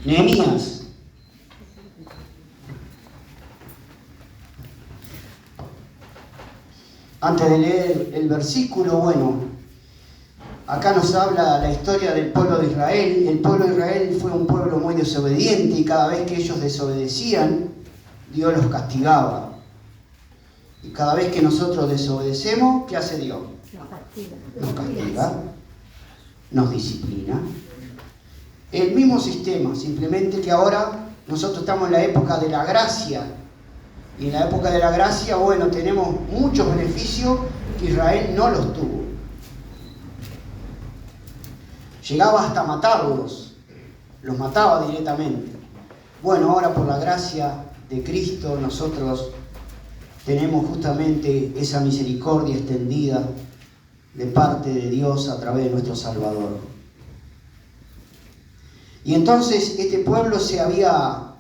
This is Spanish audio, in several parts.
Nehemías. Antes de leer el versículo, bueno, acá nos habla la historia del pueblo de Israel. El pueblo de Israel fue un pueblo muy desobediente y cada vez que ellos desobedecían, Dios los castigaba. Y cada vez que nosotros desobedecemos, ¿qué hace Dios? Nos castiga, nos disciplina. El mismo sistema, simplemente que ahora nosotros estamos en la época de la gracia. Y en la época de la gracia, bueno, tenemos muchos beneficios que Israel no los tuvo. Llegaba hasta matarlos, los mataba directamente. Bueno, ahora por la gracia de Cristo nosotros tenemos justamente esa misericordia extendida de parte de Dios a través de nuestro Salvador. Y entonces este pueblo estaba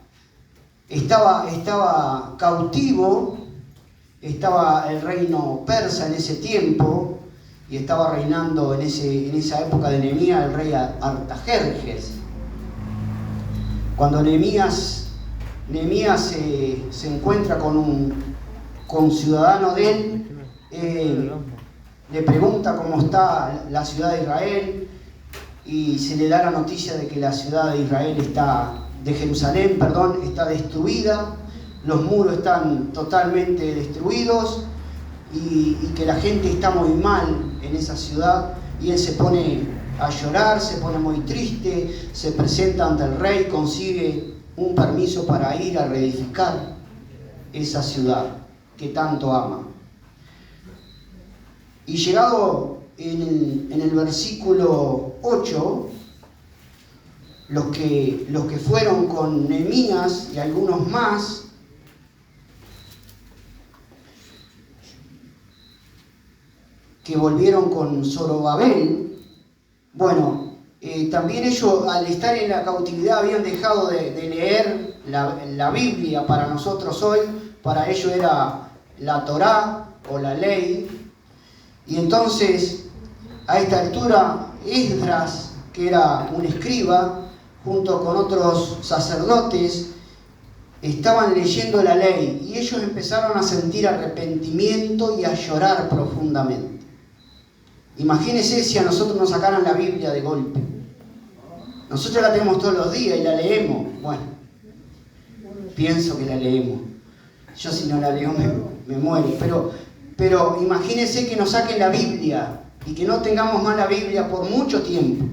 cautivo, estaba el reino persa en ese tiempo, y estaba reinando en esa época de Nehemías el rey Artajerjes. Cuando Nehemías se encuentra con un ciudadano de él, le pregunta cómo está la ciudad de Israel, y se le da la noticia de que la ciudad de Israel de Jerusalén, está destruida, los muros están totalmente destruidos y que la gente está muy mal en esa ciudad, y él se pone a llorar, se pone muy triste, se presenta ante el rey, consigue un permiso para ir a reedificar esa ciudad que tanto ama. Y llegado en el versículo 8, los que fueron con Nehemías y algunos más, que volvieron con Zorobabel, bueno, también ellos al estar en la cautividad habían dejado de leer la Biblia para nosotros hoy. Para ellos era la Torá o la ley. Y entonces a esta altura Esdras, que era un escriba, junto con otros sacerdotes, estaban leyendo la ley, y ellos empezaron a sentir arrepentimiento y a llorar profundamente. Imagínense si a nosotros nos sacaran la Biblia de golpe. Nosotros la tenemos todos los días y la leemos. Bueno, pienso que la leemos. Yo si no la leo me muero. Pero imagínense que nos saquen la Biblia y que no tengamos más la Biblia por mucho tiempo.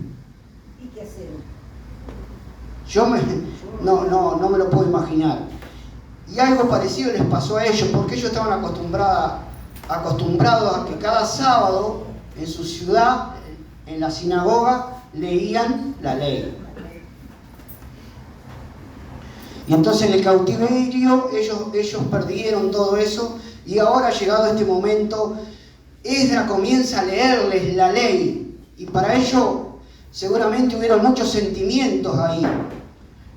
¿Y qué hacemos? Yo no me lo puedo imaginar. Y algo parecido les pasó a ellos, porque ellos estaban acostumbrados a que cada sábado en su ciudad, en la sinagoga, leían la ley. Y entonces en el cautiverio ellos perdieron todo eso, y ahora llegado este momento, Esdras comienza a leerles la ley, y para ello seguramente hubieron muchos sentimientos ahí.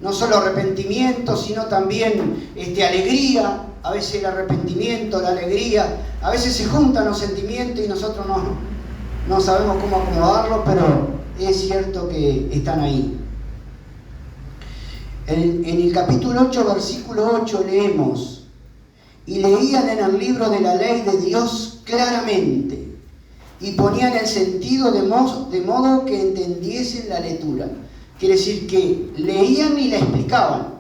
No solo arrepentimiento, sino también alegría. A veces el arrepentimiento, la alegría, a veces se juntan los sentimientos y nosotros no sabemos cómo acomodarlo, pero es cierto que están ahí. En el capítulo 8, versículo 8 leemos: y leían en el libro de la ley de Dios claramente, y ponían el sentido de modo que entendiesen la lectura. Quiere decir que leían y la explicaban.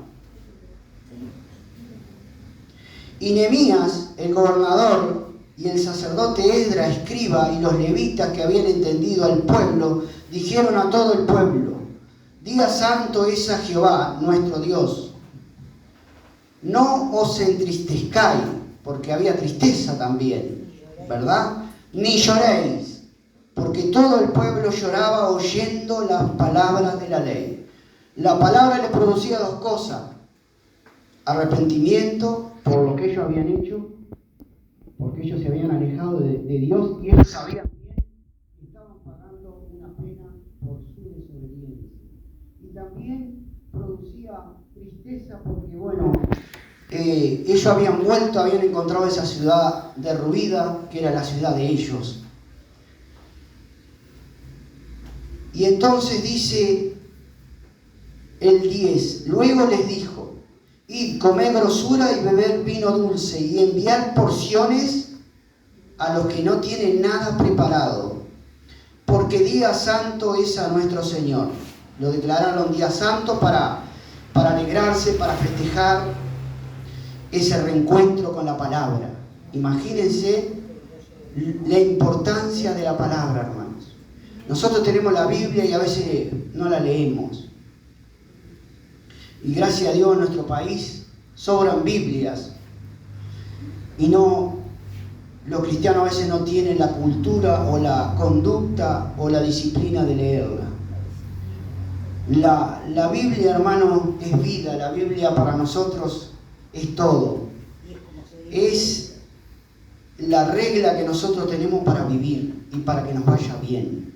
Y Nehemías, el gobernador, y el sacerdote Esdras, escriba, y los levitas que habían entendido al pueblo, dijeron a todo el pueblo: Día santo es a Jehová, nuestro Dios. No os entristezcáis, porque había tristeza también, ¿verdad? Ni lloréis, porque todo el pueblo lloraba oyendo las palabras de la ley. La palabra le producía dos cosas: arrepentimiento por lo que ellos habían hecho, porque ellos se habían alejado de Dios, y ellos sabían bien que estaban pagando una pena por su desobediencia. Y también producía tristeza porque, bueno, ellos habían encontrado esa ciudad derruida, que era la ciudad de ellos. Y entonces dice el 10. Luego les dijo: id, comed grosura y beber vino dulce, y enviad porciones a los que no tienen nada preparado, porque día santo es a nuestro Señor. Lo declararon día santo para alegrarse, para festejar ese reencuentro con la palabra. Imagínense la importancia de la palabra, hermanos. Nosotros tenemos la Biblia y a veces no la leemos. Y gracias a Dios en nuestro país sobran Biblias. Y los cristianos a veces no tienen la cultura o la conducta o la disciplina de leerla. La Biblia, hermano, es vida. La Biblia para nosotros es todo. Es la regla que nosotros tenemos para vivir y para que nos vaya bien.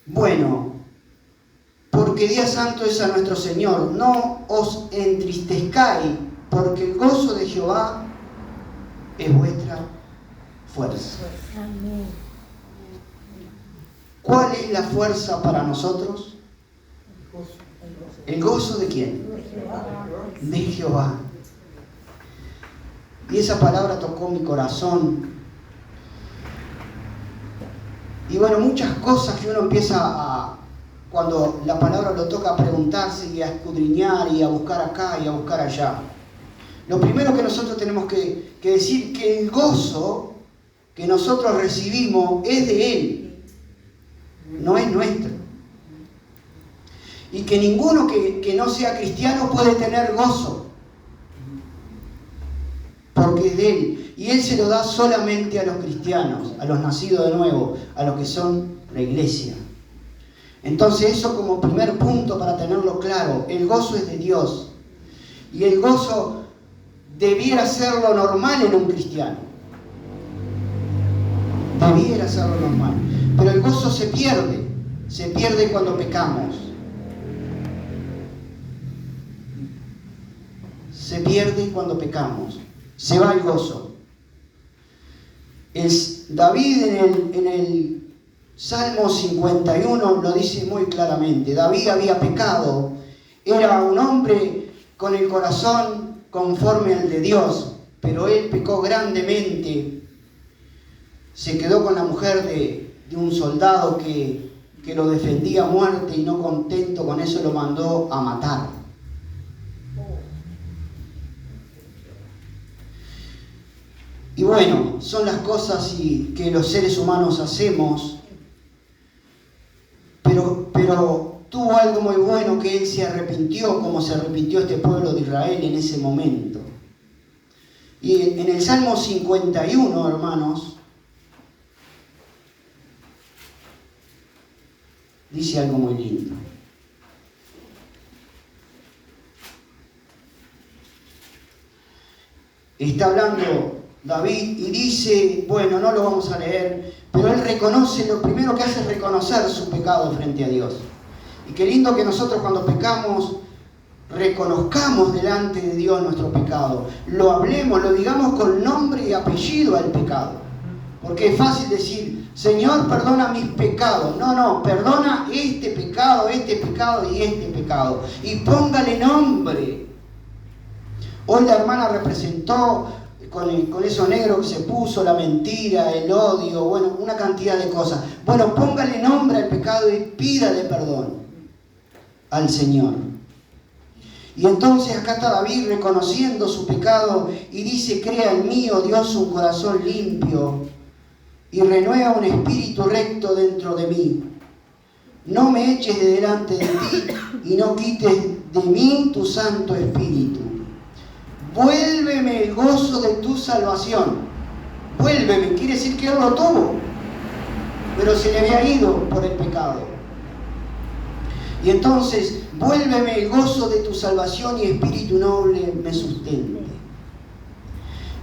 Bueno, porque día santo es a nuestro Señor, no os entristezcáis, porque el gozo de Jehová es vuestra fuerza. ¿Cuál es la fuerza para nosotros? ¿El gozo de quién? De Jehová. Y esa palabra tocó mi corazón. Y bueno, muchas cosas que uno empieza cuando la palabra lo toca, a preguntarse y a escudriñar y a buscar acá y a buscar allá. Lo primero que nosotros tenemos que decir, que el gozo que nosotros recibimos es de Él, no es nuestro. Y que ninguno que no sea cristiano puede tener gozo, porque es de Él. Y Él se lo da solamente a los cristianos, a los nacidos de nuevo, a los que son la iglesia. Entonces eso como primer punto para tenerlo claro, el gozo es de Dios. Y el gozo debiera ser lo normal en un cristiano. Debiera ser lo normal. Pero el gozo se pierde cuando pecamos. Se pierde cuando pecamos. Se va el gozo. David en el Salmo 51 lo dice muy claramente. David había pecado. Era un hombre con el corazón conforme al de Dios, pero él pecó grandemente. Se quedó con la mujer de un soldado que lo defendía a muerte, y no contento con eso lo mandó a matar. Y bueno, son las cosas que los seres humanos hacemos, pero tuvo algo muy bueno, que él se arrepintió, como se arrepintió este pueblo de Israel en ese momento. Y en el Salmo 51, hermanos, dice algo muy lindo. Está hablando David y dice, bueno, no lo vamos a leer, pero él reconoce, lo primero que hace es reconocer su pecado frente a Dios. Y qué lindo que nosotros cuando pecamos reconozcamos delante de Dios nuestro pecado, lo hablemos, lo digamos con nombre y apellido al pecado. Porque es fácil decir, Señor, perdona mis pecados. No, perdona este pecado y este pecado. Y póngale nombre. Hoy la hermana representó con eso negro que se puso, la mentira, el odio, bueno, una cantidad de cosas. Bueno, póngale nombre al pecado y pídale perdón al Señor. Y entonces acá está David reconociendo su pecado y dice, crea en mí, oh Dios, un corazón limpio y renueva un espíritu recto dentro de mí. No me eches de delante de ti y no quites de mí tu Santo Espíritu. Vuélveme el gozo de tu salvación. Vuélveme, quiere decir que él lo tuvo, pero se le había ido por el pecado. Y entonces, vuélveme el gozo de tu salvación y espíritu noble me sustente.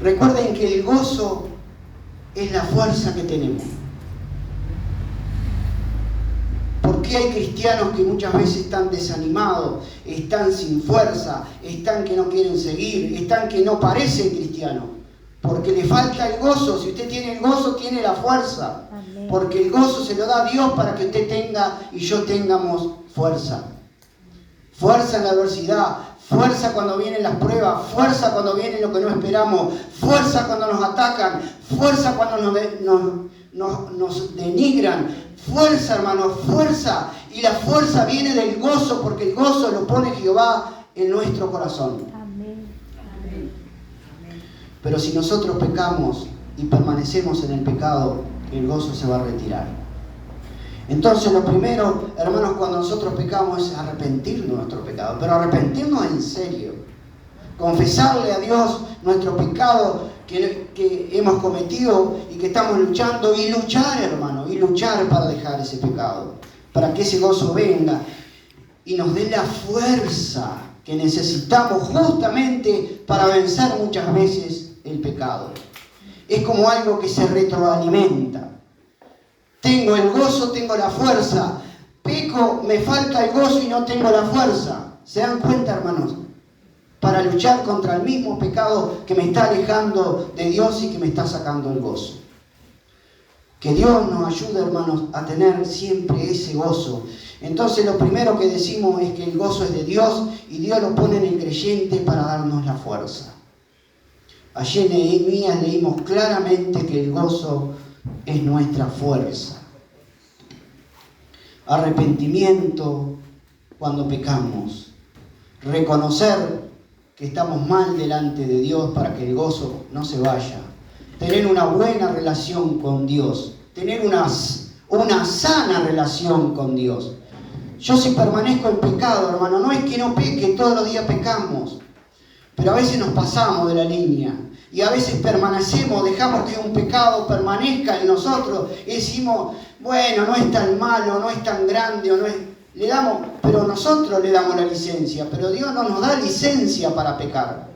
Recuerden que el gozo es la fuerza que tenemos. ¿Por qué hay cristianos que muchas veces están desanimados, están sin fuerza, están que no quieren seguir, están que no parecen cristianos? Porque le falta el gozo. Si usted tiene el gozo, tiene la fuerza. Amén. Porque el gozo se lo da Dios para que usted tenga y yo tengamos fuerza. Fuerza en la adversidad, fuerza cuando vienen las pruebas, fuerza cuando viene lo que no esperamos, fuerza cuando nos atacan, fuerza cuando nos denigran. Fuerza, hermanos, fuerza. Y la fuerza viene del gozo, porque el gozo lo pone Jehová en nuestro corazón. Amén. Amén. Pero si nosotros pecamos y permanecemos en el pecado, el gozo se va a retirar. Entonces lo primero, hermanos, cuando nosotros pecamos es arrepentirnos de nuestro pecado, pero arrepentirnos en serio. Confesarle a Dios nuestro pecado que hemos cometido y que estamos luchando, y luchar, hermano, y luchar para dejar ese pecado, para que ese gozo venga y nos dé la fuerza que necesitamos justamente para vencer muchas veces el pecado. Es como algo que se retroalimenta. Tengo el gozo, tengo la fuerza. Peco, me falta el gozo y no tengo la fuerza. ¿Se dan cuenta, hermanos? Para luchar contra el mismo pecado que me está alejando de Dios y que me está sacando el gozo. Que Dios nos ayude, hermanos, a tener siempre ese gozo. Entonces lo primero que decimos es que el gozo es de Dios y Dios lo pone en el creyente para darnos la fuerza. Allí en Nehemías leímos claramente que el gozo es nuestra fuerza. Arrepentimiento cuando pecamos. Reconocer que estamos mal delante de Dios para que el gozo no se vaya. Tener una buena relación con Dios. Tener una sana relación con Dios. Yo si permanezco en pecado, hermano, no es que no peque, todos los días pecamos. Pero a veces nos pasamos de la línea. Y a veces permanecemos, dejamos que un pecado permanezca en nosotros y decimos, bueno, no es tan malo, no es tan grande, o no es... pero nosotros le damos la licencia, pero Dios no nos da licencia para pecar.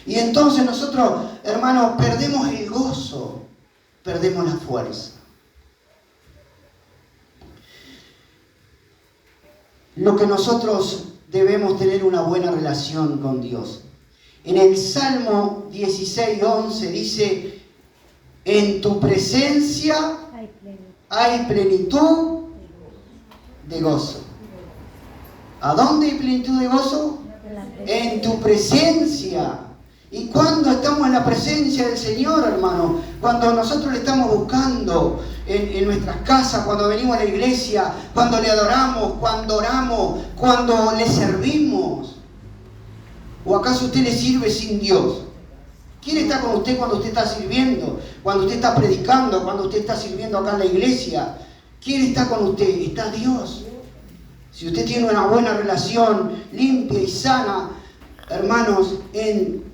Y entonces nosotros, hermanos, perdemos el gozo, perdemos la fuerza. Lo que nosotros debemos tener una buena relación con Dios. En el Salmo 16:11 dice, en tu presencia hay plenitud de gozo. ¿A dónde hay plenitud de gozo? En tu presencia. ¿Y cuando estamos en la presencia del Señor, hermano? Cuando nosotros le estamos buscando en nuestras casas, cuando venimos a la iglesia, cuando le adoramos, cuando oramos, cuando le servimos. ¿O acaso usted le sirve sin Dios? ¿Quién está con usted cuando usted está sirviendo? Cuando usted está predicando, cuando usted está sirviendo acá en la iglesia. ¿Quién está con usted? Está Dios. Si usted tiene una buena relación limpia y sana, hermanos, en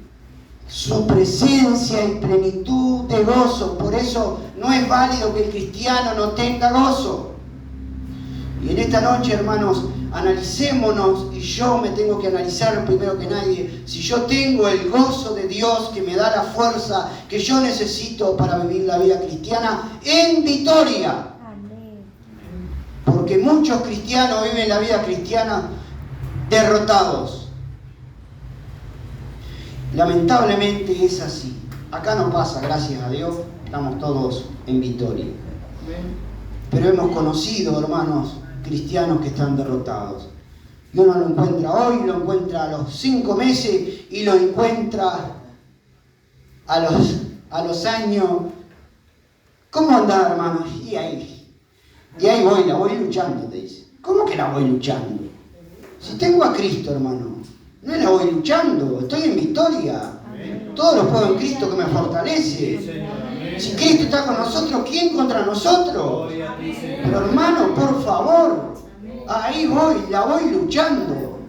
su presencia y plenitud de gozo. Por eso no es válido que el cristiano no tenga gozo. Y en esta noche, hermanos, analicémonos, y yo me tengo que analizar primero que nadie, si yo tengo el gozo de Dios que me da la fuerza que yo necesito para vivir la vida cristiana en victoria. Amén. Porque muchos cristianos viven la vida cristiana derrotados. Lamentablemente es así. Acá no pasa, gracias a Dios, estamos todos en victoria. Pero hemos conocido, hermanos, cristianos que están derrotados. Y uno lo encuentra hoy, lo encuentra a los 5 meses y lo encuentra a los años. ¿Cómo andar, hermanos? Y ahí voy, la voy luchando, te dice. ¿Cómo que la voy luchando? Si tengo a Cristo, hermano, no la voy luchando, estoy en victoria. Todo lo puedo en Cristo que me fortalece. Si Cristo está con nosotros, ¿quién contra nosotros? Pero hermano, por favor, ahí voy, la voy luchando.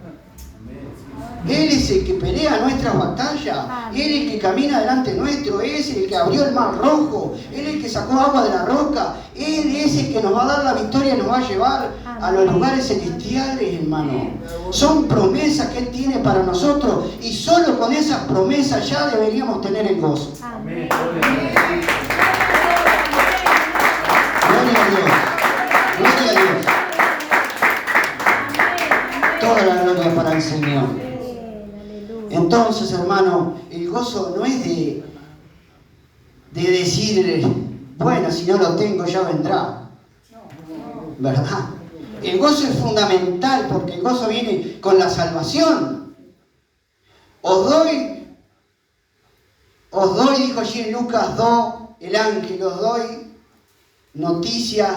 Él es el que pelea nuestras batallas. Él es el que camina delante nuestro. Él es el que abrió el mar rojo. Él es el que sacó agua de la roca. Él es el que nos va a dar la victoria y nos va a llevar a los lugares celestiales, hermano. Son promesas que Él tiene para nosotros. Y solo con esas promesas ya deberíamos tener el gozo. Amén. Gloria a Dios. Gloria a Dios. Toda la gloria para el Señor. Entonces, hermano, el gozo no es de decir, bueno, si no lo tengo ya vendrá, ¿verdad? El gozo es fundamental porque el gozo viene con la salvación. Os doy, dijo allí en Lucas 2, el ángel, os doy noticias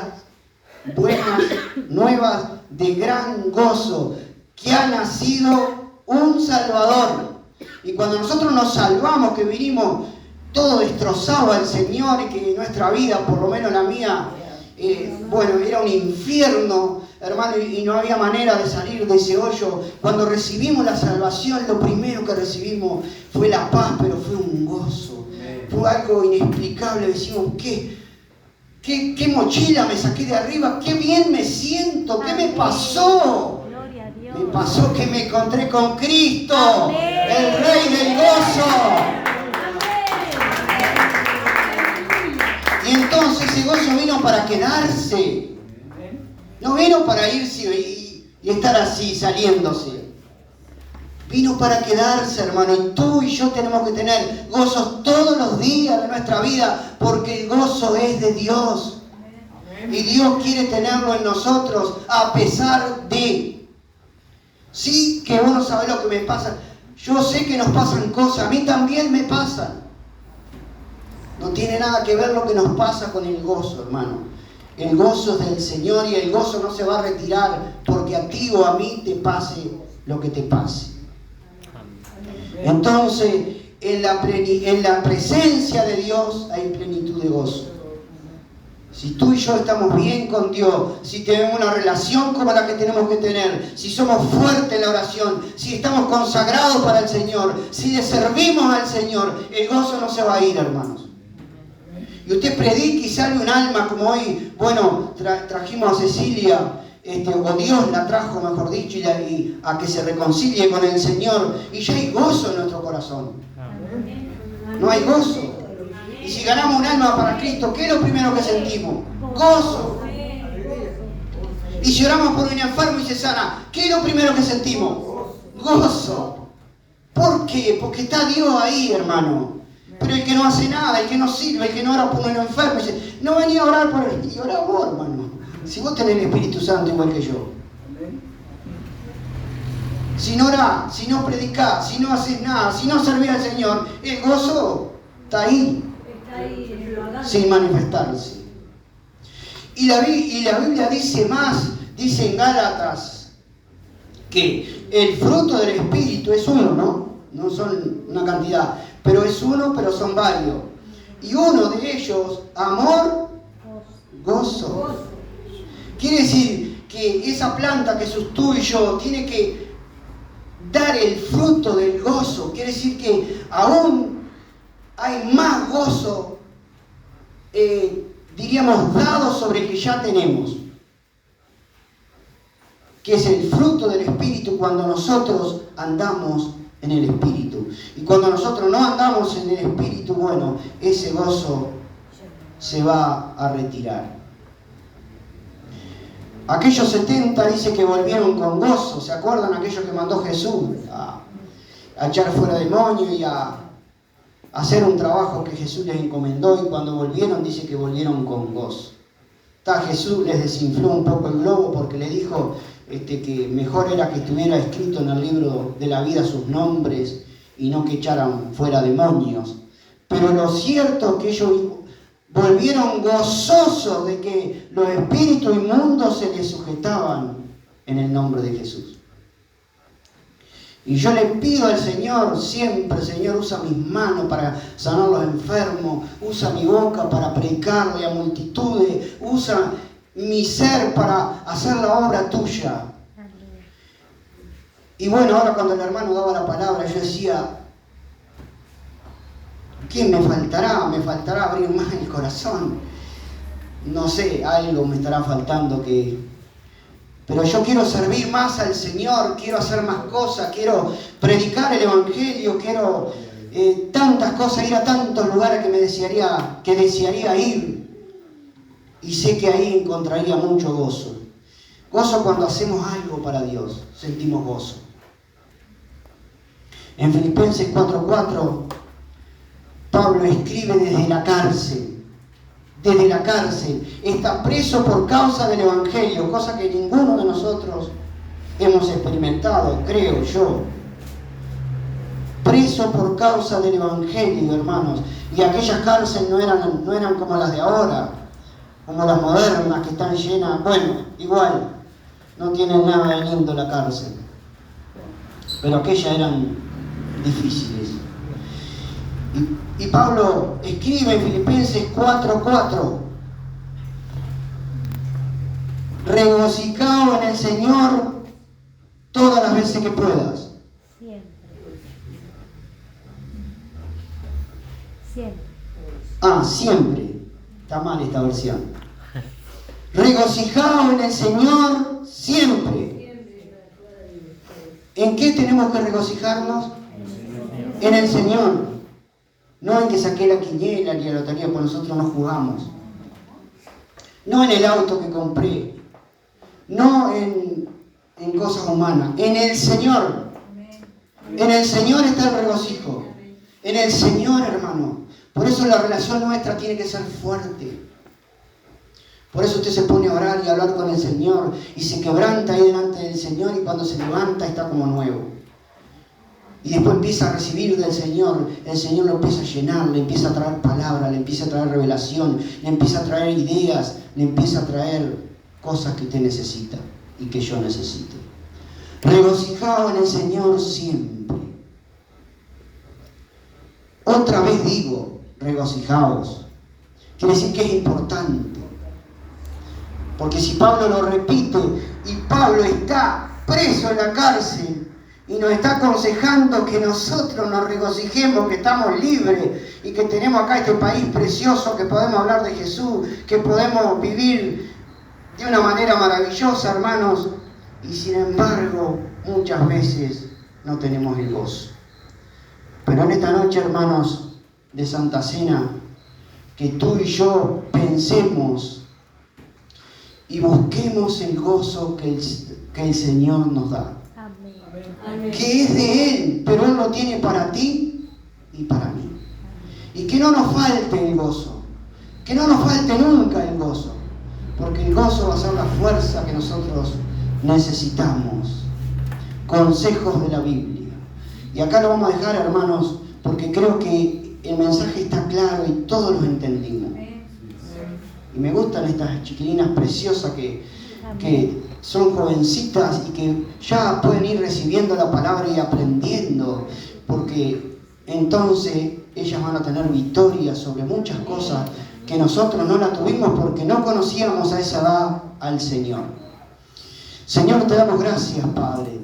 buenas, nuevas de gran gozo, que ha nacido un Salvador. Y cuando nosotros nos salvamos, que vinimos todo destrozado al Señor y que nuestra vida, por lo menos la mía, era un infierno, hermano, y no había manera de salir de ese hoyo. Cuando recibimos la salvación, lo primero que recibimos fue la paz, pero fue un gozo. Fue algo inexplicable. Decimos, ¿qué mochila me saqué de arriba? ¡Qué bien me siento! ¿Qué me pasó? Me pasó que me encontré con Cristo, el Rey del gozo. Y entonces ese gozo vino para quedarse. No vino para irse y estar así, saliéndose. Vino para quedarse, hermano. Y tú y yo tenemos que tener gozos todos los días de nuestra vida, porque el gozo es de Dios. Y Dios quiere tenerlo en nosotros a pesar de. Sí, que vos no sabés lo que me pasa. Yo sé que nos pasan cosas, a mí también me pasan. No tiene nada que ver lo que nos pasa con el gozo, hermano. El gozo es del Señor y el gozo no se va a retirar porque a ti o a mí te pase lo que te pase. Entonces, en la presencia de Dios hay plenitud de gozo. Si tú y yo estamos bien con Dios, si tenemos una relación como la que tenemos que tener, si somos fuertes en la oración, si estamos consagrados para el Señor, si le servimos al Señor, el gozo no se va a ir, hermanos. Y usted predica y sale un alma como hoy, trajimos a Cecilia, o Dios la trajo, mejor dicho, y a que se reconcilie con el Señor, y ya hay gozo en nuestro corazón. No hay gozo. Y si ganamos un alma para Cristo, ¿qué es lo primero que sentimos? Gozo. Y si oramos por un enfermo y se sana, ¿qué es lo primero que sentimos? Gozo. ¿Por qué? Porque está Dios ahí, hermano. Pero el que no hace nada, el que no sirve, el que no ora por un enfermo, dice, no venía a orar por él. Y ora vos, hermano. Si vos tenés el Espíritu Santo igual que yo. Si no orás, si no predicás, si no haces nada, si no servís al Señor, el gozo está ahí. Sin manifestarse. Y la Biblia dice más, dice en Gálatas, que el fruto del Espíritu es uno, ¿no? No son una cantidad, pero es uno, pero son varios. Y uno de ellos, amor, gozo. Quiere decir que esa planta que sos tú y yo tiene que dar el fruto del gozo. Quiere decir que aún hay más gozo, diríamos, dado sobre el que ya tenemos, que es el fruto del Espíritu cuando nosotros andamos en el Espíritu. Y cuando nosotros no andamos en el Espíritu, ese gozo se va a retirar. Aquellos 70 dice que volvieron con gozo. ¿Se acuerdan aquellos que mandó Jesús a echar fuera demonios y a hacer un trabajo que Jesús les encomendó? Y cuando volvieron, dice que volvieron con gozo. Jesús les desinfló un poco el globo porque le dijo que mejor era que estuviera escrito en el libro de la vida sus nombres y no que echaran fuera demonios. Pero lo cierto es que ellos volvieron gozosos de que los espíritus inmundos se les sujetaban en el nombre de Jesús. Y yo le pido al Señor siempre, Señor, usa mis manos para sanar a los enfermos, usa mi boca para predicarle a multitudes, usa mi ser para hacer la obra tuya. Y ahora cuando el hermano daba la palabra, yo decía, ¿qué me faltará? Me faltará abrir más el corazón. No sé, algo me estará faltando pero yo quiero servir más al Señor, quiero hacer más cosas, quiero predicar el Evangelio, quiero tantas cosas, ir a tantos lugares que desearía ir. Y sé que ahí encontraría mucho gozo. Gozo cuando hacemos algo para Dios, sentimos gozo. En Filipenses 4:4, Pablo escribe desde la cárcel. Desde la cárcel. Está preso por causa del Evangelio, cosa que ninguno de nosotros hemos experimentado, creo yo. Preso por causa del Evangelio, hermanos. Y aquellas cárceles no eran como las de ahora, como las modernas que están llenas. Bueno, igual, no tienen nada de lindo la cárcel. Pero aquellas eran difíciles. Y Pablo escribe en Filipenses 4:4: regocijaos en el Señor todas las veces que puedas. Siempre. Siempre. Siempre. Está mal esta versión. Regocijaos en el Señor siempre. ¿En qué tenemos que regocijarnos? En el Señor. No en que saqué la quiniela ni la lotería, porque nosotros no jugamos. No en el auto que compré. No en cosas humanas. En el Señor. En el Señor está el regocijo. En el Señor, hermano. Por eso la relación nuestra tiene que ser fuerte. Por eso usted se pone a orar y a hablar con el Señor y se quebranta ahí delante del Señor, y cuando se levanta está como nuevo. Y después empieza a recibir del Señor, el Señor lo empieza a llenar, le empieza a traer palabra, le empieza a traer revelación, le empieza a traer ideas, le empieza a traer cosas que usted necesita y que yo necesito. Regocijaos en el Señor siempre. Otra vez digo, regocijaos. Quiere decir que es importante. Porque si Pablo lo repite y Pablo está preso en la cárcel y nos está aconsejando que nosotros nos regocijemos, que estamos libres y que tenemos acá este país precioso, que podemos hablar de Jesús, que podemos vivir de una manera maravillosa, hermanos, y sin embargo muchas veces no tenemos el gozo. Pero en esta noche, hermanos de Santa Cena, que tú y yo pensemos y busquemos el gozo que el Señor nos da. Amén. Que es de Él, pero Él lo tiene para ti y para mí. Y que no nos falte el gozo. Que no nos falte nunca el gozo. Porque el gozo va a ser la fuerza que nosotros necesitamos. Consejos de la Biblia. Y acá lo vamos a dejar, hermanos, porque creo que el mensaje está claro y todos lo entendimos. Y me gustan estas chiquilinas preciosas que son jovencitas y que ya pueden ir recibiendo la palabra y aprendiendo, porque entonces ellas van a tener victoria sobre muchas cosas que nosotros no la tuvimos porque no conocíamos a esa edad al Señor. Señor, te damos gracias, Padre.